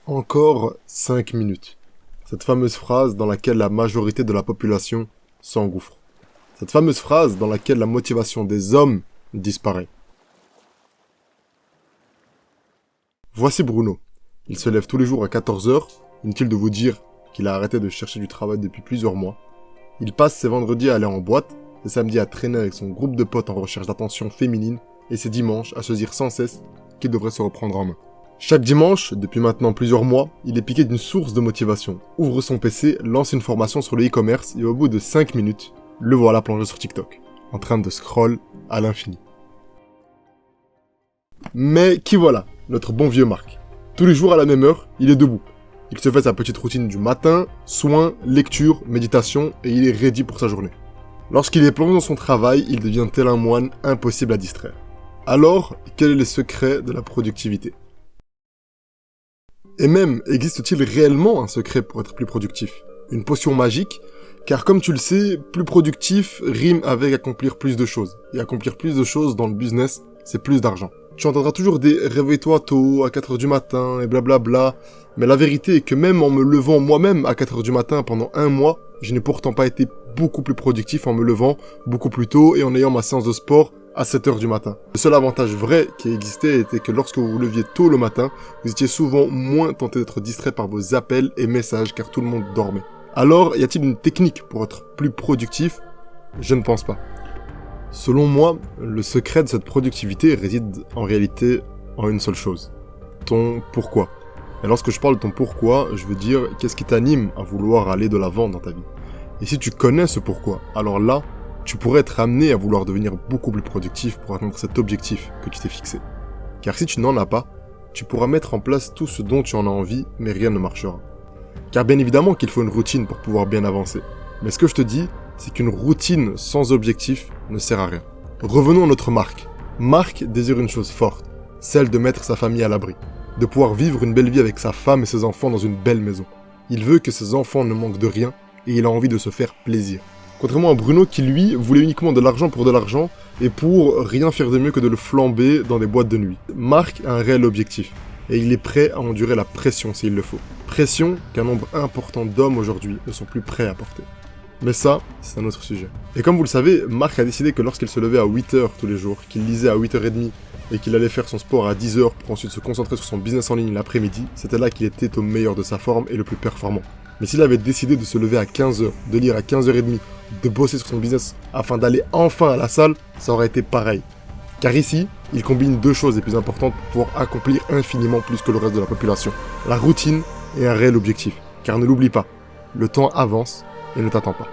Encore 5 minutes. Cette fameuse phrase dans laquelle la majorité de la population s'engouffre. Cette fameuse phrase dans laquelle la motivation des hommes disparaît. Voici Bruno. Il se lève tous les jours à 14 h. Inutile de vous dire qu'il a arrêté de chercher du travail depuis plusieurs mois. Il passe ses vendredis à aller en boîte, ses samedis à traîner avec son groupe de potes en recherche d'attention féminine et ses dimanches à se dire sans cesse qu'il devrait se reprendre en main. Chaque dimanche, depuis maintenant plusieurs mois, il est piqué d'une source de motivation. Ouvre son PC, lance une formation sur le e-commerce et au bout de 5 minutes, le voilà plongé sur TikTok, en train de scroll à l'infini. Mais qui voilà, notre bon vieux Marc. Tous les jours à la même heure, il est debout. Il se fait sa petite routine du matin, soins, lecture, méditation et il est ready pour sa journée. Lorsqu'il est plongé dans son travail, il devient tel un moine impossible à distraire. Alors, quel est le secret de la productivité ? Et même, existe-t-il réellement un secret pour être plus productif ? Une potion magique ? Car comme tu le sais, plus productif rime avec accomplir plus de choses. Et accomplir plus de choses dans le business, c'est plus d'argent. Tu entendras toujours des « réveille-toi tôt, à 4 h du matin » et blablabla. Mais la vérité est que même en me levant moi-même à 4 h du matin pendant un mois, je n'ai pourtant pas été beaucoup plus productif en me levant beaucoup plus tôt et en ayant ma séance de sport à 7 h du matin. Le seul avantage vrai qui existait était que lorsque vous vous leviez tôt le matin, vous étiez souvent moins tenté d'être distrait par vos appels et messages car tout le monde dormait. Alors, y a-t-il une technique pour être plus productif ? Je ne pense pas. Selon moi, le secret de cette productivité réside en réalité en une seule chose. Ton pourquoi. Et lorsque je parle de ton pourquoi, je veux dire qu'est-ce qui t'anime à vouloir aller de l'avant dans ta vie. Et si tu connais ce pourquoi, alors là, tu pourrais être amené à vouloir devenir beaucoup plus productif pour atteindre cet objectif que tu t'es fixé. Car si tu n'en as pas, tu pourras mettre en place tout ce dont tu en as envie, mais rien ne marchera. Car bien évidemment qu'il faut une routine pour pouvoir bien avancer. Mais ce que je te dis, c'est qu'une routine sans objectif ne sert à rien. Revenons à notre Marc. Marc désire une chose forte, celle de mettre sa famille à l'abri, de pouvoir vivre une belle vie avec sa femme et ses enfants dans une belle maison. Il veut que ses enfants ne manquent de rien et il a envie de se faire plaisir. Contrairement à Bruno qui, lui, voulait uniquement de l'argent pour de l'argent et pour rien faire de mieux que de le flamber dans des boîtes de nuit. Marc a un réel objectif et il est prêt à endurer la pression s'il le faut. Pression qu'un nombre important d'hommes aujourd'hui ne sont plus prêts à porter. Mais ça, c'est un autre sujet. Et comme vous le savez, Marc a décidé que lorsqu'il se levait à 8 h tous les jours, qu'il lisait à 8 h 30 et qu'il allait faire son sport à 10 h pour ensuite se concentrer sur son business en ligne l'après-midi, c'était là qu'il était au meilleur de sa forme et le plus performant. Mais s'il avait décidé de se lever à 15 h, de lire à 15 h 30, de bosser sur son business afin d'aller enfin à la salle, ça aurait été pareil. Car ici, il combine deux choses les plus importantes pour pouvoir accomplir infiniment plus que le reste de la population. La routine et un réel objectif. Car ne l'oublie pas, le temps avance et ne t'attend pas.